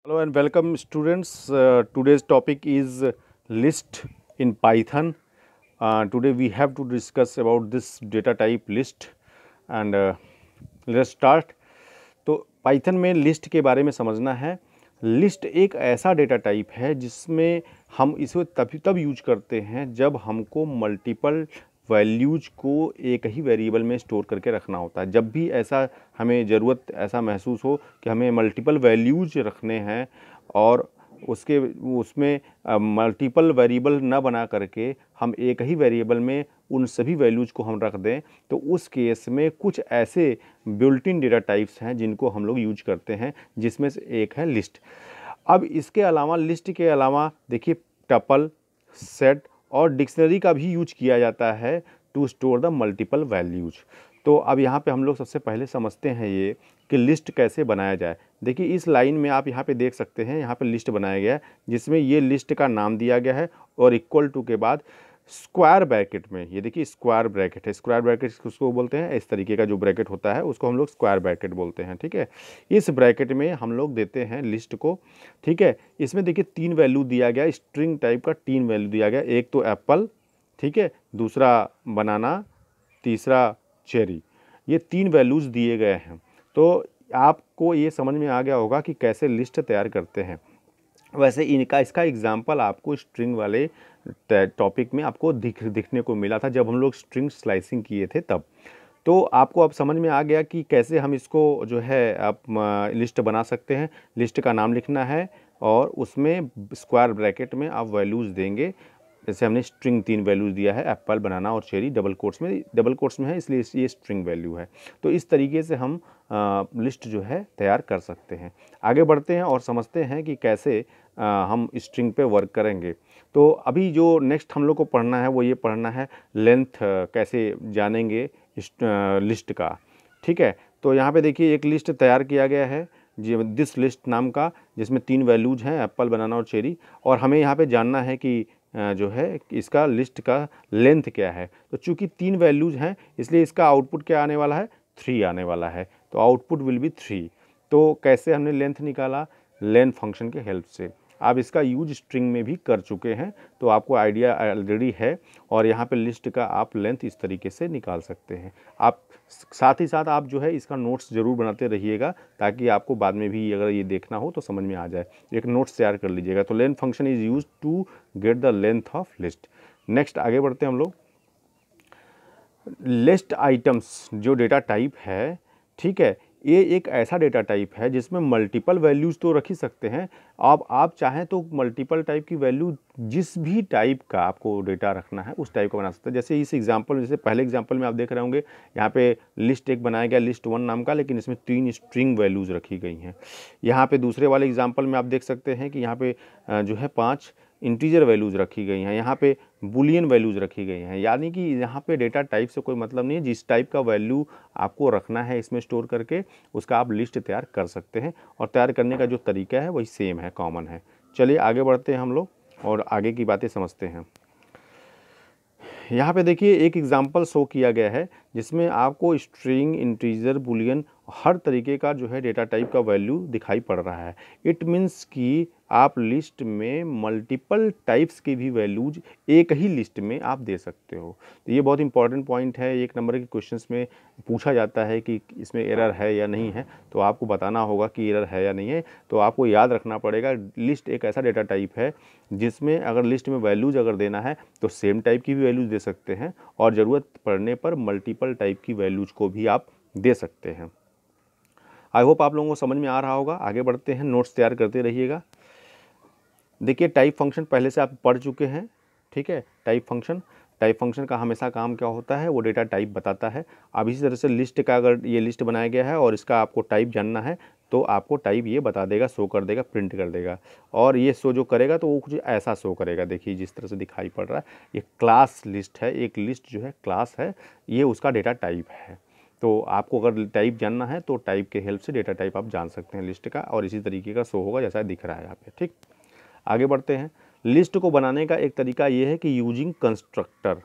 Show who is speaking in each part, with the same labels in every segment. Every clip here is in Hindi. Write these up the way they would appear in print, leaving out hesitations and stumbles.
Speaker 1: Hello and welcome students. Today's topic is list in Python. Today we have to discuss about this data type list and let's start. तो Python में लिस्ट के बारे में समझना है। लिस्ट एक ऐसा डेटा टाइप है जिसमें हम इसे तब यूज करते हैं जब हमको मल्टीपल वैल्यूज को एक ही वेरिएबल में स्टोर करके रखना होता है। जब भी ऐसा हमें ज़रूरत ऐसा महसूस हो कि हमें मल्टीपल वैल्यूज रखने हैं और उसमें मल्टीपल वेरिएबल ना बना करके हम एक ही वेरिएबल में उन सभी वैल्यूज को हम रख दें, तो उस केस में कुछ ऐसे बिल्ट इन डेटा टाइप्स हैं जिनको हम लोग यूज करते हैं, जिसमें से एक है लिस्ट। अब इसके अलावा लिस्ट के अलावा देखिए टपल, सेट और डिक्शनरी का भी यूज किया जाता है to store the multiple values. तो अब यहाँ पे हम लोग सबसे पहले समझते हैं ये कि लिस्ट कैसे बनाया जाए। देखिए इस लाइन में आप यहाँ पे देख सकते हैं, यहाँ पे लिस्ट बनाया गया है जिसमें ये लिस्ट का नाम दिया गया है और इक्वल टू के बाद स्क्वायर ब्रैकेट में, ये देखिए स्क्वायर ब्रैकेट है। स्क्वायर ब्रैकेट उसको बोलते हैं, इस तरीके का जो ब्रैकेट होता है उसको हम लोग स्क्वायर ब्रैकेट बोलते हैं। ठीक है, इस ब्रैकेट में हम लोग देते हैं लिस्ट को। ठीक है, इसमें देखिए 3 वैल्यू दिया गया, स्ट्रिंग टाइप का 3 वैल्यू दिया गया। एक तो एप्पल, ठीक है, दूसरा बनाना, तीसरा चेरी। ये 3 वैल्यूज़ दिए गए हैं। तो आपको ये समझ में आ गया होगा कि कैसे लिस्ट तैयार करते हैं। वैसे इसका एग्जाम्पल आपको स्ट्रिंग वाले टॉपिक में आपको दिखने को मिला था जब हम लोग स्ट्रिंग स्लाइसिंग किए थे तब। तो आपको अब समझ में आ गया कि कैसे हम इसको जो है आप लिस्ट बना सकते हैं। लिस्ट का नाम लिखना है और उसमें स्क्वायर ब्रैकेट में आप वैल्यूज़ देंगे। जैसे हमने स्ट्रिंग 3 वैल्यूज़ दिया है, एप्पल, बनाना और चेरी, डबल कोट्स में है इसलिए ये स्ट्रिंग वैल्यू है। तो इस तरीके से हम लिस्ट जो है तैयार कर सकते हैं। आगे बढ़ते हैं और समझते हैं कि कैसे हम स्ट्रिंग पे वर्क करेंगे। तो अभी जो नेक्स्ट हम लोग को पढ़ना है वो ये पढ़ना है लेंथ कैसे जानेंगे लिस्ट का। ठीक है, तो यहाँ पे देखिए एक लिस्ट तैयार किया गया है जी, दिस लिस्ट नाम का, जिसमें 3 वैल्यूज हैं, एप्पल, बनाना और चेरी। और हमें यहाँ पे जानना है कि जो है इसका लिस्ट का लेंथ क्या है। तो चूंकि 3 वैल्यूज हैं इसलिए इसका आउटपुट क्या आने वाला है, 3 आने वाला है। तो आउटपुट विल बी 3। तो कैसे हमने लेंथ निकाला, लेंथ फंक्शन के हेल्प से। आप इसका यूज स्ट्रिंग में भी कर चुके हैं तो आपको आइडिया ऑलरेडी है। और यहाँ पे लिस्ट का आप लेंथ इस तरीके से निकाल सकते हैं। आप साथ ही साथ आप जो है इसका नोट्स ज़रूर बनाते रहिएगा ताकि आपको बाद में भी अगर ये देखना हो तो समझ में आ जाए। एक नोट्स तैयार कर लीजिएगा। तो length function is use to get the length of list. Next आगे बढ़ते हैं हम लोग। लिस्ट आइटम्स जो डेटा टाइप है, ठीक है, ये एक ऐसा डेटा टाइप है जिसमें मल्टीपल वैल्यूज़ तो रख ही सकते हैं। अब आप चाहें तो मल्टीपल टाइप की वैल्यू जिस भी टाइप का आपको डेटा रखना है उस टाइप का बना सकते हैं। जैसे इस एग्जांपल में, जैसे पहले एग्जांपल में आप देख रहे होंगे यहाँ पे लिस्ट एक बनाया गया, लिस्ट 1 नाम का, लेकिन इसमें 3 स्ट्रिंग वैल्यूज़ रखी गई हैं। यहाँ पे दूसरे वाले एग्जाम्पल में आप देख सकते हैं कि यहाँ पे जो है 5 इंटीजर वैल्यूज़ रखी गई हैं, यहाँ पे बुलियन वैल्यूज़ रखी गई हैं। यानी कि यहाँ पे डेटा टाइप से कोई मतलब नहीं है, जिस टाइप का वैल्यू आपको रखना है इसमें स्टोर करके उसका आप लिस्ट तैयार कर सकते हैं। और तैयार करने का जो तरीका है वही सेम है, कॉमन है। चलिए आगे बढ़ते हैं हम लोग और आगे की बातें समझते हैं। यहाँ पे देखिए एक एग्जाम्पल शो किया गया है जिसमें आपको स्ट्रिंग, इंटीजर, बुलियन हर तरीके का जो है डेटा टाइप का वैल्यू दिखाई पड़ रहा है। इट मीन्स कि आप लिस्ट में मल्टीपल टाइप्स की भी वैल्यूज एक ही लिस्ट में आप दे सकते हो। तो ये बहुत इंपॉर्टेंट पॉइंट है, 1 नंबर के क्वेश्चंस में पूछा जाता है कि इसमें एरर है या नहीं है, तो आपको बताना होगा कि एरर है या नहीं है। तो आपको याद रखना पड़ेगा लिस्ट एक ऐसा डेटा टाइप है जिसमें अगर लिस्ट में वैल्यूज अगर देना है तो सेम टाइप की भी वैल्यूज दे सकते हैं और ज़रूरत पड़ने पर मल्टीपल टाइप की वैल्यूज को भी आप दे सकते हैं। आई होप आप लोगों को समझ में आ रहा होगा। आगे बढ़ते हैं, नोट्स तैयार करते रहिएगा। देखिए टाइप फंक्शन पहले से आप पढ़ चुके हैं, ठीक है। टाइप फंक्शन का हमेशा काम क्या होता है, वो डेटा टाइप बताता है। अब इसी तरह से लिस्ट का, अगर ये लिस्ट बनाया गया है और इसका आपको टाइप जानना है तो आपको टाइप ये बता देगा, शो कर देगा, प्रिंट कर देगा। और ये शो जो करेगा तो वो कुछ ऐसा शो करेगा, देखिए जिस तरह से दिखाई पड़ रहा है। ये क्लास लिस्ट है, एक लिस्ट जो है क्लास है, ये उसका डेटा टाइप है। तो आपको अगर टाइप जानना है तो टाइप के हेल्प से डेटा टाइप आप जान सकते हैं लिस्ट का, और इसी तरीके का शो होगा जैसा दिख रहा है यहाँ पे। ठीक, आगे बढ़ते हैं। लिस्ट को बनाने का एक तरीका ये है कि यूजिंग कंस्ट्रक्टर।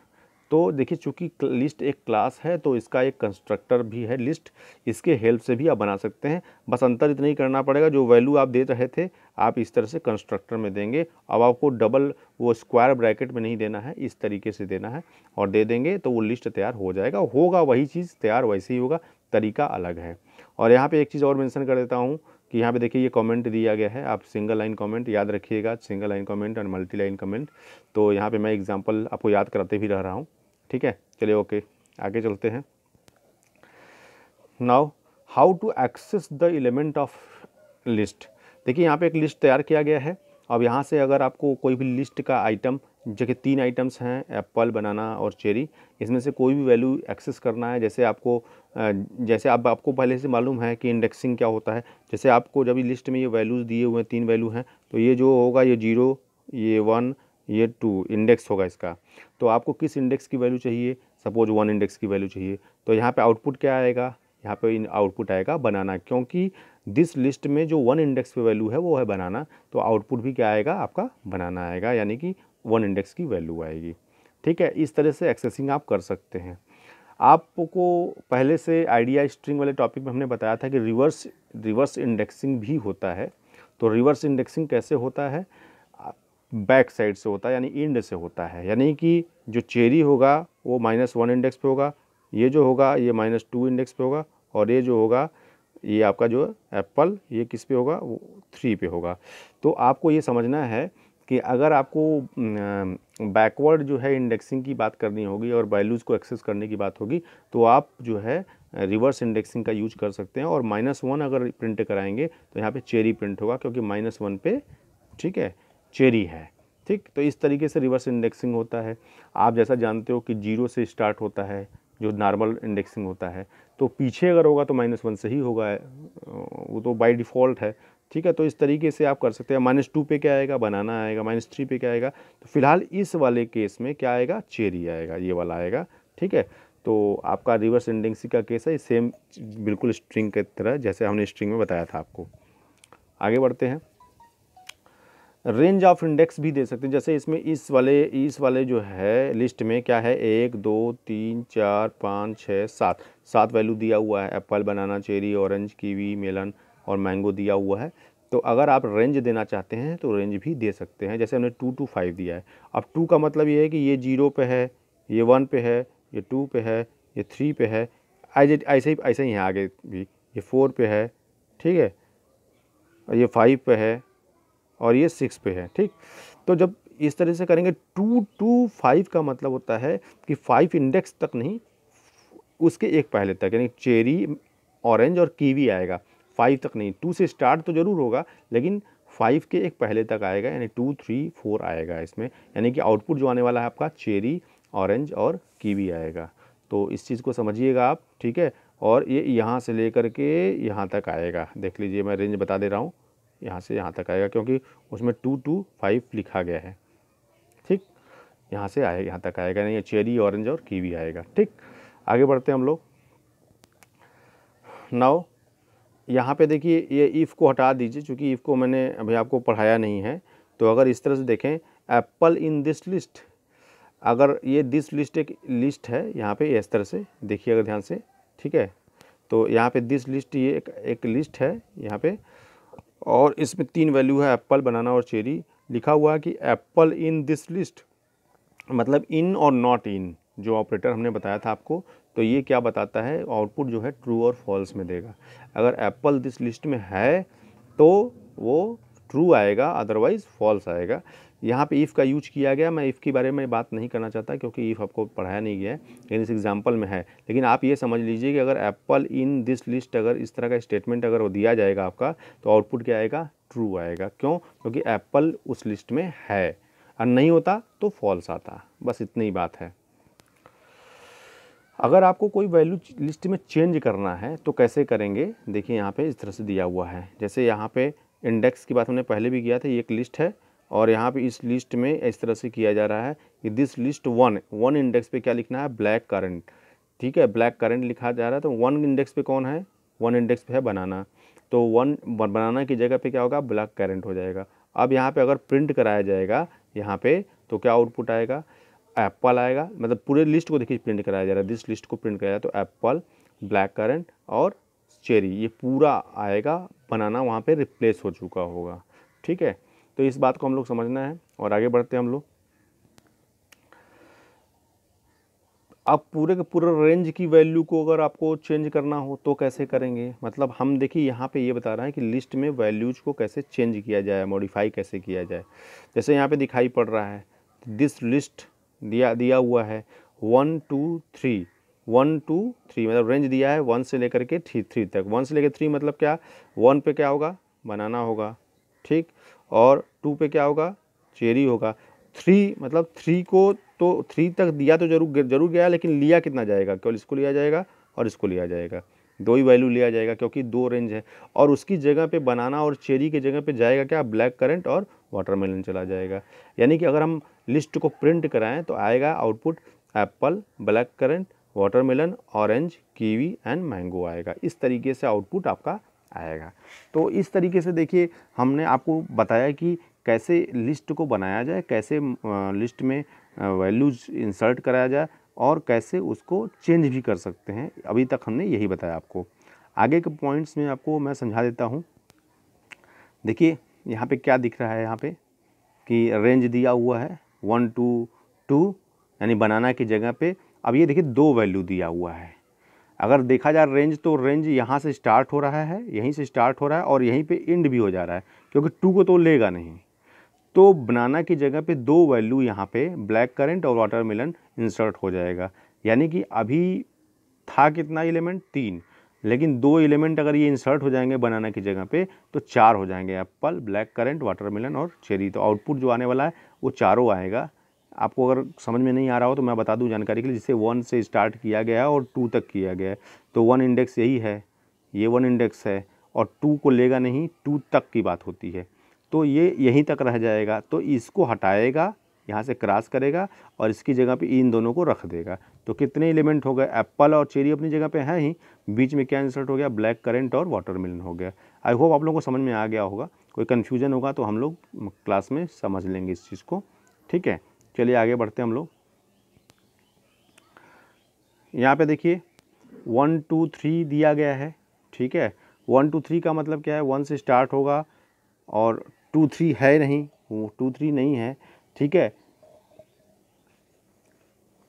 Speaker 1: तो देखिए चूँकि लिस्ट एक क्लास है तो इसका एक कंस्ट्रक्टर भी है लिस्ट, इसके हेल्प से भी आप बना सकते हैं। बस अंतर इतना ही करना पड़ेगा, जो वैल्यू आप दे रहे थे आप इस तरह से कंस्ट्रक्टर में देंगे। अब आपको डबल वो स्क्वायर ब्रैकेट में नहीं देना है, इस तरीके से देना है और दे देंगे तो वो लिस्ट तैयार हो जाएगा। होगा वही चीज़ तैयार, वैसे ही होगा, तरीका अलग है। और यहाँ पे एक चीज़ और मेंशन कर देता हूँ कि यहाँ पे देखिए ये कमेंट दिया गया है, आप सिंगल लाइन कमेंट याद रखिएगा, सिंगल लाइन कमेंट और मल्टी लाइन कमेंट। तो यहाँ पे मैं एग्जांपल आपको याद कराते भी रहा हूँ, ठीक है। चलिए ओके, आगे चलते हैं। Now how to access the element of list. देखिए यहाँ पे एक लिस्ट तैयार किया गया है। अब यहाँ से अगर आपको कोई भी लिस्ट का आइटम, जैसे 3 आइटम्स हैं एप्पल, बनाना और चेरी, इसमें से कोई भी वैल्यू एक्सेस करना है। जैसे आपको जैसे आपको पहले से मालूम है कि इंडेक्सिंग क्या होता है। जैसे आपको जब लिस्ट में ये वैल्यूज़ दिए हुए हैं, 3 वैल्यू हैं, तो ये जो होगा ये 0, ये 1, ये 2 इंडेक्स होगा इसका। तो आपको किस इंडेक्स की वैल्यू चाहिए, सपोज 1 इंडेक्स की वैल्यू चाहिए, तो यहाँ पे आउटपुट क्या आएगा, यहाँ पे आउटपुट आएगा बनाना, क्योंकि दिस लिस्ट में जो 1 इंडेक्स पे वैल्यू है वो है बनाना, तो आउटपुट भी क्या आएगा आपका बनाना आएगा, यानी कि 1 इंडेक्स की वैल्यू आएगी। ठीक है, इस तरह से एक्सेसिंग आप कर सकते हैं। आपको पहले से आइडिया स्ट्रिंग वाले टॉपिक में हमने बताया था कि रिवर्स इंडेक्सिंग भी होता है। तो रिवर्स इंडेक्सिंग कैसे होता है, बैक साइड से होता है, यानी इंड से होता है। यानी कि जो चेरी होगा वो -1 इंडेक्स पे होगा, ये जो होगा ये -2 इंडेक्स पे होगा, और ये जो होगा ये आपका जो एप्पल ये किस पे होगा, वो 3 पे होगा। तो आपको ये समझना है कि अगर आपको बैकवर्ड जो है इंडेक्सिंग की बात करनी होगी और वैल्यूज़ को एक्सेस करने की बात होगी, तो आप जो है रिवर्स इंडेक्सिंग का यूज कर सकते हैं। और -1 अगर प्रिंट कराएंगे तो यहाँ पे चेरी प्रिंट होगा, क्योंकि -1 पे, ठीक है, चेरी है। ठीक, तो इस तरीके से रिवर्स इंडेक्सिंग होता है। आप जैसा जानते हो कि 0 से स्टार्ट होता है जो नॉर्मल इंडेक्सिंग होता है, तो पीछे अगर होगा तो -1 से ही होगा, वो तो बाय डिफ़ॉल्ट है। ठीक है, तो इस तरीके से आप कर सकते हैं। -2 पे क्या आएगा, बनाना आएगा। -3 पे क्या आएगा, तो फिलहाल इस वाले केस में क्या आएगा, चेरी आएगा, ये वाला आएगा। ठीक है, तो आपका रिवर्स इंडेक्सिंग का केस है सेम, बिल्कुल स्ट्रिंग की तरह, जैसे हमने स्ट्रिंग में बताया था आपको। आगे बढ़ते हैं। रेंज ऑफ इंडेक्स भी दे सकते हैं। जैसे इसमें इस वाले जो है लिस्ट में क्या है, 1 2 3 4 5 6 7 7 वैल्यू दिया हुआ है। एप्पल, बनाना, चेरी, ऑरेंज, कीवी, मेलन और मैंगो दिया हुआ है। तो अगर आप रेंज देना चाहते हैं तो रेंज भी दे सकते हैं। जैसे हमने 2 to 5 दिया है। अब 2 का मतलब ये है कि ये 0 पे है, ये 1 पे है, ये 2 पे है, ये 3 पे है, ऐसे ही है आगे भी, ये 4 पे है, ठीक है, और ये 5 पे है, और ये 6 पे है। ठीक, तो जब इस तरह से करेंगे 2 to 5 का मतलब होता है कि 5 इंडेक्स तक नहीं, उसके एक पहले तक, यानी चेरी, ऑरेंज और कीवी आएगा। 5 तक नहीं, 2 से स्टार्ट तो ज़रूर होगा लेकिन 5 के एक पहले तक आएगा, यानी 2 3 4 आएगा इसमें। यानी कि आउटपुट जो आने वाला है आपका चेरी, ऑरेंज और कीवी आएगा। तो इस चीज़ को समझिएगा आप, ठीक है। और ये यहाँ से लेकर के यहाँ तक आएगा। देख लीजिए, मैं रेंज बता दे रहा हूँ, यहाँ से यहाँ तक आएगा, क्योंकि उसमें 2 to 5 लिखा गया है। ठीक, यहाँ से आएगा, यहाँ तक आएगा, नहीं चेरी, ऑरेंज और कीवी आएगा। ठीक, आगे बढ़ते हैं हम लोग। नाउ यहाँ पे देखिए, ये इफ़ को हटा दीजिए, क्योंकि इफ़ को मैंने अभी आपको पढ़ाया नहीं है। तो अगर इस तरह से देखें, एप्पल इन दिस लिस्ट, अगर ये दिस लिस्ट एक लिस्ट है, यहाँ पे इस तरह से देखिए अगर ध्यान से, ठीक है। तो यहाँ पे दिस लिस्ट ये एक लिस्ट है यहाँ पे, और इसमें 3 वैल्यू है, एप्पल, बनाना और चेरी। लिखा हुआ है कि एप्पल इन दिस लिस्ट, मतलब इन और नॉट इन, जो ऑपरेटर हमने बताया था आपको। तो ये क्या बताता है, आउटपुट जो है ट्रू और फॉल्स में देगा। अगर एप्पल दिस लिस्ट में है तो वो ट्रू आएगा, अदरवाइज़ फॉल्स आएगा। यहाँ पे इफ़ का यूज किया गया। मैं इफ़ के बारे में बात नहीं करना चाहता, क्योंकि इफ़ आपको पढ़ाया नहीं गया है, लेकिन इस एग्जांपल में है। लेकिन आप ये समझ लीजिए कि अगर एप्पल इन दिस लिस्ट, अगर इस तरह का स्टेटमेंट अगर वो दिया जाएगा आपका, तो आउटपुट क्या आएगा, ट्रू आएगा। क्यों, क्योंकि एप्पल उस लिस्ट में है, और नहीं होता तो फॉल्स आता। बस इतनी बात है। अगर आपको कोई वैल्यू लिस्ट में चेंज करना है तो कैसे करेंगे, देखिए यहाँ पे इस तरह से दिया हुआ है। जैसे यहाँ पे इंडेक्स की बात हमने पहले भी किया था, ये एक लिस्ट है, और यहाँ पे इस लिस्ट में इस तरह से किया जा रहा है कि दिस लिस्ट 1 इंडेक्स पे क्या लिखना है, ब्लैक करंट। ठीक है, ब्लैक करंट लिखा जा रहा है। तो 1 इंडेक्स पे कौन है, 1 इंडेक्स पे है बनाना, तो 1 बनाना की जगह पे क्या होगा, ब्लैक करंट हो जाएगा। अब यहाँ पे अगर प्रिंट कराया जाएगा यहाँ पे, तो क्या आउटपुट आएगा, एप्पल आएगा, मतलब पूरे लिस्ट को देखिए प्रिंट कराया जा रहा है, दिस लिस्ट को प्रिंट कराया तो एप्पल, ब्लैक करंट और चेरी ये पूरा आएगा, बनाना वहाँ पे रिप्लेस हो चुका होगा। ठीक है, तो इस बात को हम लोग समझना है और आगे बढ़ते हैं हम लोग। अब पूरे के पूरे रेंज की वैल्यू को अगर आपको चेंज करना हो तो कैसे करेंगे, मतलब हम देखिए यहाँ पे ये बता रहा है कि लिस्ट में वैल्यूज को कैसे चेंज किया जाए, मॉडिफाई कैसे किया जाए। जैसे यहाँ पे दिखाई पड़ रहा है दिस लिस्ट दिया हुआ है 1 2 3, 1 2 3 मतलब रेंज दिया है 1 से लेकर के 3 तक। 1 से लेकर 3 मतलब क्या, 1 पे क्या होगा, बनाना होगा, ठीक, और 2 पे क्या होगा, चेरी होगा। 3 मतलब 3 को तो 3 तक दिया तो जरूर गया, लेकिन लिया कितना जाएगा, केवल इसको लिया जाएगा और इसको लिया जाएगा, दो ही वैल्यू लिया जाएगा क्योंकि दो रेंज है। और उसकी जगह पे बनाना और चेरी की जगह पे जाएगा क्या, ब्लैक करंट और वाटरमेलन चला जाएगा। यानी कि अगर हम लिस्ट को प्रिंट कराएं तो आएगा output Apple, black currant, watermelon, orange, kiwi and mango आएगा। इस तरीके से आउटपुट आपका आएगा। तो इस तरीके से देखिए हमने आपको बताया कि कैसे लिस्ट को बनाया जाए, कैसे लिस्ट में वैल्यूज इंसर्ट कराया जाए और कैसे उसको चेंज भी कर सकते हैं। अभी तक हमने यही बताया आपको। आगे के पॉइंट्स में आपको मैं समझा देता हूँ। देखिए यहाँ पे क्या दिख रहा है, यहाँ पे कि रेंज दिया हुआ है 1 2 2 यानी बनाना की जगह पे। अब ये देखिए दो वैल्यू दिया हुआ है। अगर देखा जाए रेंज तो रेंज यहाँ से स्टार्ट हो रहा है, यहीं से स्टार्ट हो रहा है और यहीं पे एंड भी हो जा रहा है, क्योंकि 2 को तो लेगा नहीं। तो बनाना की जगह पे दो वैल्यू यहाँ पे ब्लैक करंट और वाटरमेलन इंसर्ट हो जाएगा। यानी कि अभी था कितना एलिमेंट, 3, लेकिन दो एलिमेंट अगर ये इंसर्ट हो जाएंगे बनाना की जगह पे तो 4 हो जाएंगे, एप्पल, ब्लैक करंट, वाटरमेलन और चेरी। तो आउटपुट जो आने वाला है वो चारों आएगा। आपको अगर समझ में नहीं आ रहा हो तो मैं बता दूं जानकारी के लिए, जिससे 1 से स्टार्ट किया गया है और 2 तक किया गया है। तो 1 इंडेक्स यही है, ये 1 इंडेक्स है और 2 को लेगा नहीं, 2 तक की बात होती है। तो ये यहीं तक रह जाएगा, तो इसको हटाएगा, यहाँ से क्रॉस करेगा और इसकी जगह पे इन दोनों को रख देगा। तो कितने एलिमेंट हो गए, एप्पल और चेरी अपनी जगह पे है ही, बीच में क्या इंसर्ट हो गया, ब्लैक करंट और वाटरमेलन हो गया। आई होप आप लोगों को समझ में आ गया होगा। कोई कन्फ्यूजन होगा तो हम लोग क्लास में समझ लेंगे इस चीज़ को। ठीक है, चलिए आगे बढ़ते हैं हम लोग। यहाँ पे देखिए 1 2 3 दिया गया है। ठीक है, 1 2 3 का मतलब क्या है, 1 से स्टार्ट होगा और 2 3 है नहीं, वो 2 3 नहीं है। ठीक है,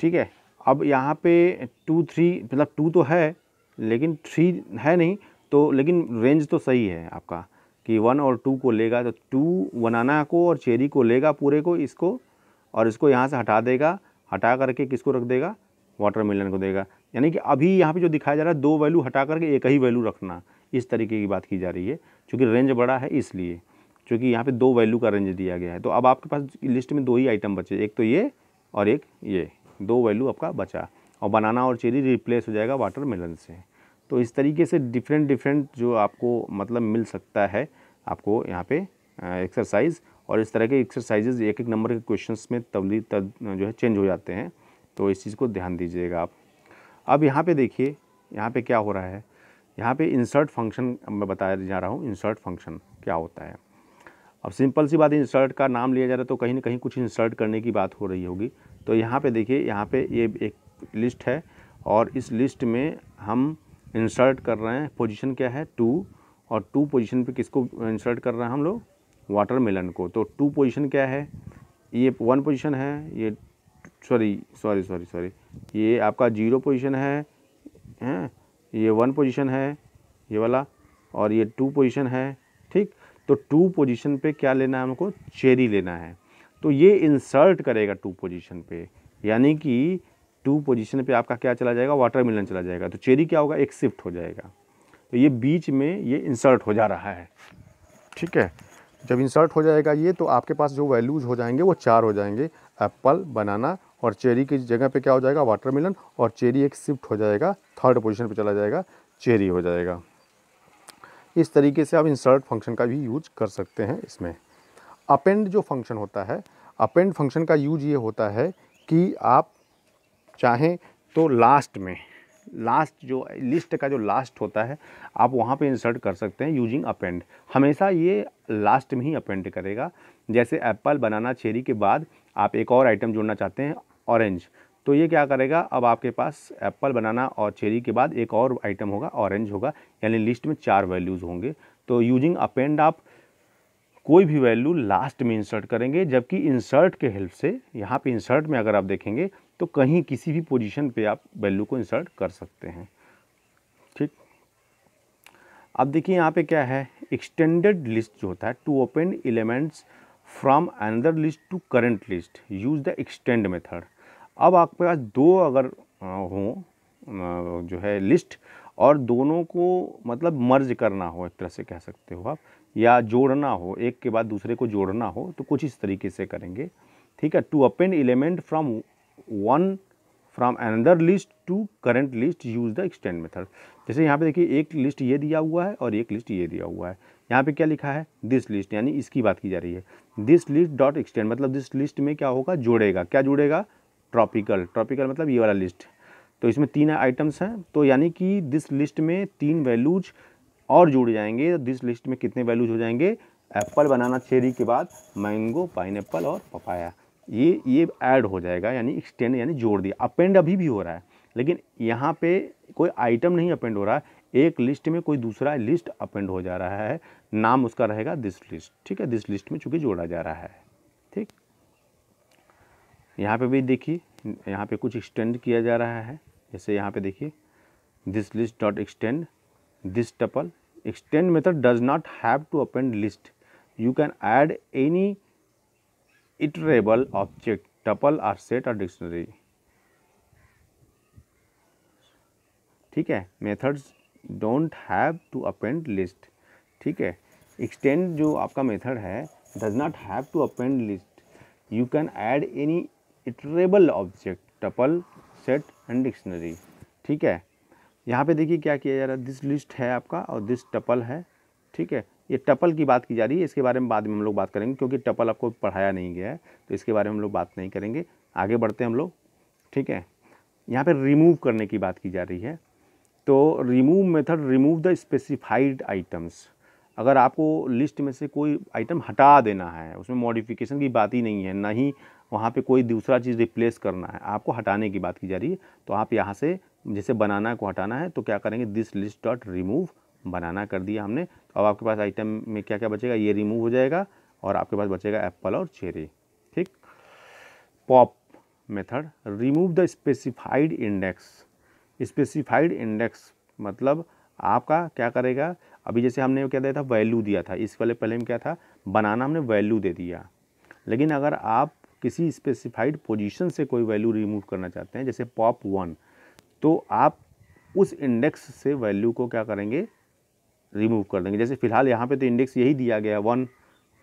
Speaker 1: ठीक है। अब यहाँ पे 2 3 मतलब 2 तो है लेकिन 3 है नहीं, तो लेकिन रेंज तो सही है आपका कि 1 और 2 को लेगा। तो 2 बनाना को और चेरी को लेगा पूरे को, इसको और इसको यहाँ से हटा देगा, हटा करके किसको रख देगा, वाटरमेलन को देगा। यानी कि अभी यहाँ पे जो दिखाया जा रहा है, दो वैल्यू हटा करके एक ही वैल्यू रखना, इस तरीके की बात की जा रही है। क्योंकि रेंज बड़ा है इसलिए, क्योंकि यहाँ पे दो वैल्यू का रेंज दिया गया है। तो अब आपके पास लिस्ट में दो ही आइटम बचे, एक तो ये और एक ये, दो वैल्यू आपका बचा और बनाना और चेरी रिप्लेस हो जाएगा वाटरमेलन से। तो इस तरीके से डिफरेंट जो आपको मतलब मिल सकता है आपको यहाँ पे एक्सरसाइज। और इस तरह के एक्सरसाइजेज एक एक नंबर के क्वेश्चंस में तब जो है चेंज हो जाते हैं, तो इस चीज़ को ध्यान दीजिएगा आप। अब यहाँ पे देखिए यहाँ पे क्या हो रहा है, यहाँ पे इंसर्ट फंक्शन मैं बताया जा रहा हूँ। इंसर्ट फंक्शन क्या होता है, अब सिंपल सी बात है, इंसर्ट का नाम लिया जा रहा है तो कहीं ना कहीं कुछ इंसर्ट करने की बात हो रही होगी। तो यहाँ पे देखिए, यहाँ पे ये एक लिस्ट है और इस लिस्ट में हम इंसर्ट कर रहे हैं, पोजीशन क्या है 2, और 2 पोजीशन पे किसको इंसर्ट कर रहे हैं हम लोग, वाटरमेलन को। तो 2 पोजीशन क्या है, ये 1 पोजीशन है, ये सॉरी ये आपका 0 पोजीशन है, ये 1 पोजीशन है ये वाला, और ये 2 पोजीशन है। ठीक, तो 2 पोजीशन पे क्या लेना है हमको, चेरी लेना है। तो ये इंसर्ट करेगा 2 पोजीशन पे, यानी कि 2 पोजीशन पे आपका क्या चला जाएगा, वाटरमेलन चला जाएगा। तो चेरी क्या होगा, एक शिफ्ट हो जाएगा। तो ये बीच में ये इंसर्ट हो जा रहा है। ठीक है, जब इंसर्ट हो जाएगा ये, तो आपके पास जो वैल्यूज हो जाएंगे वो 4 हो जाएंगे, एप्पल, बनाना और चेरी की जगह पे क्या हो जाएगा, वाटरमेलन, और चेरी एक शिफ्ट हो जाएगा, 3rd पोजीशन पे चला जाएगा, चेरी हो जाएगा। इस तरीके से आप इंसर्ट फंक्शन का भी यूज कर सकते हैं। इसमें अपेंड जो फंक्शन होता है, अपेंड फंक्शन का यूज ये होता है कि आप चाहें तो लास्ट जो लिस्ट का जो लास्ट होता है आप वहाँ पे इंसर्ट कर सकते हैं यूजिंग अपेंड। हमेशा ये लास्ट में ही अपेंड करेगा। जैसे एप्पल, बनाना, चेरी के बाद आप एक और आइटम जोड़ना चाहते हैं ऑरेंज। तो ये क्या करेगा, अब आपके पास एप्पल, बनाना और चेरी के बाद एक और आइटम होगा, ऑरेंज होगा, यानी लिस्ट में 4 वैल्यूज़ होंगे। तो यूजिंग अपेंड आप कोई भी वैल्यू लास्ट में इंसर्ट करेंगे, जबकि इंसर्ट के हेल्प से यहाँ पे इंसर्ट में अगर आप देखेंगे तो कहीं किसी भी पोजीशन पे आप वैल्यू को इंसर्ट कर सकते हैं। ठीक, अब देखिए यहाँ पे क्या है, एक्सटेंडेड लिस्ट जो होता है, to open elements from another list to current list use the extend method. अब आपके पास दो अगर हो जो है लिस्ट, और दोनों को मतलब मर्ज करना हो, एक तरह से कह सकते हो आप, या जोड़ना हो, एक के बाद दूसरे को जोड़ना हो, तो कुछ इस तरीके से करेंगे। ठीक है, to append element from another list to current list use the extend method. जैसे यहाँ पे देखिए एक लिस्ट ये दिया हुआ है और एक लिस्ट ये दिया हुआ है। यहाँ पे क्या लिखा है, दिस लिस्ट, यानी इसकी बात की जा रही है। दिस लिस्ट डॉट एक्सटेंड मतलब दिस लिस्ट में क्या होगा, जोड़ेगा, क्या जोड़ेगा, ट्रॉपिकल। ट्रॉपिकल मतलब ये वाला लिस्ट। तो इसमें 3 आइटम्स हैं, तो यानी कि दिस लिस्ट में 3 वैल्यूज और जुड़ जाएंगे। दिस लिस्ट में कितने वैल्यूज हो जाएंगे, एप्पल, बनाना, चेरी के बाद मैंगो, पाइनएप्पल और पपाया, ये ऐड हो जाएगा, यानी एक्सटेंड यानी जोड़ दिया। अपेंड अभी भी हो रहा है, लेकिन यहाँ पे कोई आइटम नहीं अपेंड हो रहा है, एक लिस्ट में कोई दूसरा लिस्ट अपेंड हो जा रहा है, नाम उसका रहेगा दिस लिस्ट। ठीक है, दिस लिस्ट में चूंकि जोड़ा जा रहा है। ठीक, यहाँ पे भी देखिए, यहाँ पे कुछ एक्सटेंड किया जा रहा है। जैसे यहाँ पे देखिए, this list dot extend this tuple. Extend method does not have to append list, you can add any iterable object, tuple और सेट और डिक्शनरी। ठीक है, methods don't have to append list. ठीक है, एक्सटेंड जो आपका मेथड है does not have to append list, you can add any iterable object, tuple, set and dictionary. ठीक है, यहाँ पे देखिए क्या किया जा रहा है, दिस लिस्ट है आपका और दिस टपल है। ठीक है, ये टपल की बात की जा रही है, इसके बारे में बाद में हम लोग बात करेंगे, क्योंकि टपल आपको पढ़ाया नहीं गया है, तो इसके बारे में हम लोग बात नहीं करेंगे। आगे बढ़ते हैं हम लोग। ठीक है, यहाँ पे रिमूव करने की बात की जा रही है। तो remove method, remove the specified items. अगर आपको लिस्ट में से कोई आइटम हटा देना है, उसमें मॉडिफिकेशन की बात ही नहीं है, ना ही वहाँ पे कोई दूसरा चीज़ रिप्लेस करना है, आपको हटाने की बात की जा रही है। तो आप यहाँ से जैसे बनाना को हटाना है तो क्या करेंगे, दिस लिस्ट डॉट रिमूव, बनाना कर दिया हमने। तो अब आपके पास आइटम में क्या क्या बचेगा, ये रिमूव हो जाएगा और आपके पास बचेगा एप्पल और चेरी। ठीक, pop method, remove the specified index. Specified index मतलब आपका क्या करेगा, अभी जैसे हमने क्या दिया था, वैल्यू दिया था, इस वाले पहले में क्या था, बनाना, हमने वैल्यू दे दिया। लेकिन अगर आप किसी स्पेसिफाइड पोजीशन से कोई वैल्यू रिमूव करना चाहते हैं, जैसे पॉप 1, तो आप उस इंडेक्स से वैल्यू को क्या करेंगे, रिमूव कर देंगे। जैसे फिलहाल यहाँ पे तो इंडेक्स यही दिया गया 1,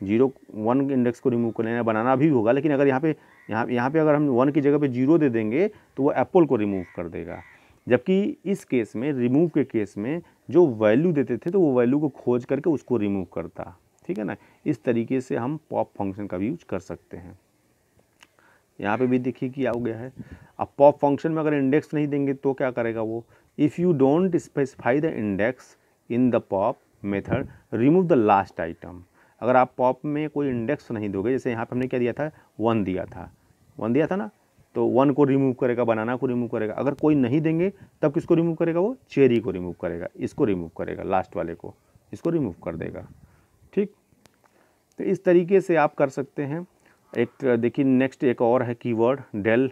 Speaker 1: 0, 1 इंडेक्स को रिमूव कर लेना, बनाना भी होगा, लेकिन अगर यहाँ पे अगर हम 1 की जगह पे 0 दे देंगे तो वो एप्पल को रिमूव कर देगा। जबकि इस केस में, रिमूव के केस में, जो वैल्यू देते थे तो वो वैल्यू को खोज करके उसको रिमूव करता। ठीक है ना, इस तरीके से हम पॉप फंक्शन का भी यूज कर सकते हैं। यहाँ पे भी देखिए क्या हो गया है, अब पॉप फंक्शन में अगर इंडेक्स नहीं देंगे तो क्या करेगा वो, if you don't specify the index in the pop method remove the last item. अगर आप पॉप में कोई इंडेक्स नहीं दोगे, जैसे यहाँ पे हमने क्या दिया था, 1 दिया था ना, तो 1 को रिमूव करेगा, बनाना को रिमूव करेगा। अगर कोई नहीं देंगे तब किसको रिमूव करेगा, वो चेरी को रिमूव करेगा, इसको रिमूव करेगा, लास्ट वाले को, इसको रिमूव कर देगा। ठीक, तो इस तरीके से आप कर सकते हैं। एक देखिए नेक्स्ट एक और है keyword, del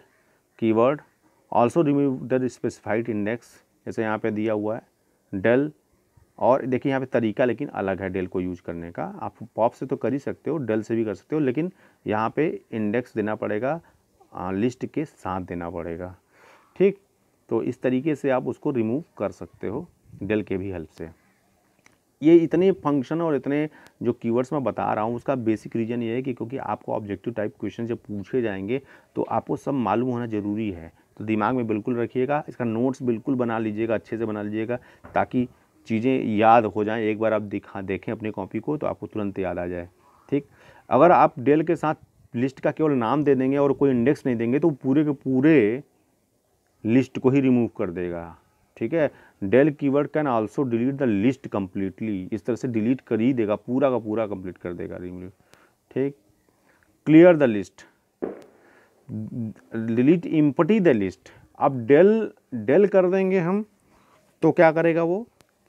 Speaker 1: keyword, also remove the specified index. जैसे यहाँ पे दिया हुआ है डेल, और देखिए यहाँ पे तरीका लेकिन अलग है डेल को यूज करने का। आप पॉप से तो कर ही सकते हो, डेल से भी कर सकते हो, लेकिन यहाँ पे इंडेक्स देना पड़ेगा, लिस्ट के साथ देना पड़ेगा। ठीक, तो इस तरीके से आप उसको रिमूव कर सकते हो डेल के भी हेल्प से। ये इतने फंक्शन और इतने जो कीवर्ड्स मैं बता रहा हूँ, उसका बेसिक रीज़न ये है कि क्योंकि आपको ऑब्जेक्टिव टाइप क्वेश्चन जब पूछे जाएंगे तो आपको सब मालूम होना ज़रूरी है। तो दिमाग में बिल्कुल रखिएगा, इसका नोट्स बिल्कुल बना लीजिएगा, अच्छे से बना लीजिएगा, ताकि चीज़ें याद हो जाएं। एक बार आप देखें अपनी कॉपी को तो आपको तुरंत याद आ जाए। ठीक, अगर आप डेल के साथ लिस्ट का केवल नाम दे देंगे और कोई इंडेक्स नहीं देंगे तो पूरे के पूरे लिस्ट को ही रिमूव कर देगा। ठीक है, del keyword can also delete the list completely, इस तरह से डिलीट कर ही देगा, पूरा का पूरा कंप्लीट कर देगा रिमूव। ठीक, clear the list, delete empty the list. अब डेल कर देंगे हम तो क्या करेगा वो,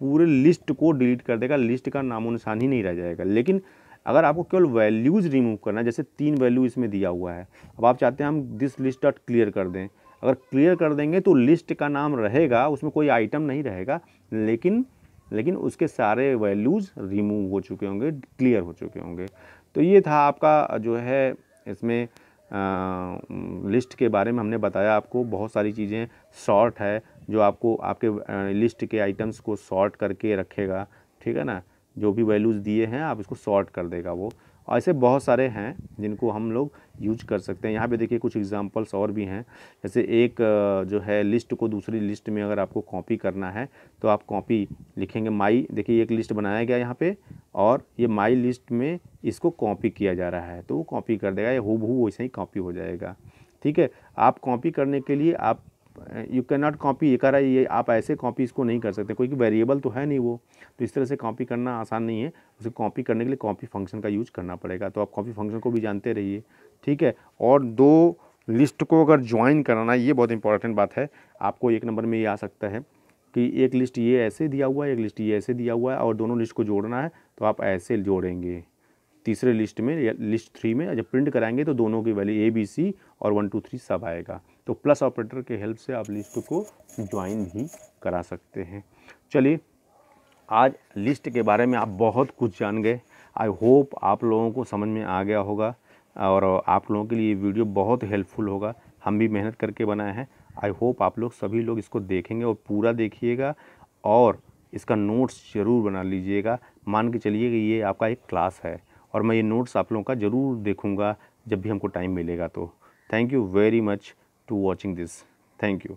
Speaker 1: पूरे लिस्ट को डिलीट कर देगा, लिस्ट का नामो निशान ही नहीं रह जाएगा। लेकिन अगर आपको केवल वैल्यूज़ रिमूव करना है, जैसे 3 वैल्यू इसमें दिया हुआ है, अब आप चाहते हैं हम दिस लिस्ट डॉट क्लियर कर दें, अगर क्लियर कर देंगे तो लिस्ट का नाम रहेगा, उसमें कोई आइटम नहीं रहेगा, लेकिन उसके सारे वैल्यूज़ रिमूव हो चुके होंगे, क्लियर हो चुके होंगे। तो ये था आपका जो है इसमें लिस्ट के बारे में हमने बताया आपको। बहुत सारी चीज़ें, सॉर्ट है जो आपको आपके लिस्ट के आइटम्स को सॉर्ट करके रखेगा, ठीक है ना, जो भी वैल्यूज़ दिए हैं आप इसको सॉर्ट कर देगा वो। ऐसे बहुत सारे हैं जिनको हम लोग यूज कर सकते हैं। यहाँ पे देखिए कुछ एग्जांपल्स और भी हैं, जैसे एक जो है लिस्ट को दूसरी लिस्ट में अगर आपको कॉपी करना है तो आप कॉपी लिखेंगे माई, देखिए एक लिस्ट बनाया गया यहाँ पे और ये माई लिस्ट में इसको कॉपी किया जा रहा है तो वो कॉपी कर देगा, ये हूबहू वैसे ही कॉपी हो जाएगा। ठीक है, आप कॉपी करने के लिए आप यू कैन नॉट कॉपी, ये करा ये आप ऐसे कॉपी इसको नहीं कर सकते, कोई वेरिएबल तो है नहीं वो, तो इस तरह से कॉपी करना आसान नहीं है। उसे कॉपी करने के लिए कॉपी फंक्शन का यूज करना पड़ेगा, तो आप कॉपी फंक्शन को भी जानते रहिए। ठीक है, और दो लिस्ट को अगर ज्वाइन कराना, ये बहुत इंपॉर्टेंट बात है, आपको 1 नंबर में ये आ सकता है कि एक लिस्ट ये ऐसे दिया हुआ है, एक लिस्ट ये ऐसे दिया हुआ है और दोनों लिस्ट को जोड़ना है तो आप ऐसे जोड़ेंगे। तीसरे लिस्ट में या लिस्ट 3 में जब प्रिंट कराएंगे तो दोनों की वैल्यू ABC और 1 2 3 सब आएगा। तो प्लस ऑपरेटर के हेल्प से आप लिस्ट को ज्वाइन भी करा सकते हैं। चलिए, आज लिस्ट के बारे में आप बहुत कुछ जान गए। आई होप आप लोगों को समझ में आ गया होगा और आप लोगों के लिए ये वीडियो बहुत हेल्पफुल होगा। हम भी मेहनत करके बनाए हैं। आई होप आप लोग सभी लोग इसको देखेंगे और पूरा देखिएगा और इसका नोट्स ज़रूर बना लीजिएगा। मान के चलिए कि ये आपका एक क्लास है और मैं ये नोट्स आप लोगों का ज़रूर देखूंगा जब भी हमको टाइम मिलेगा। तो thank you very much to watching this. Thank you.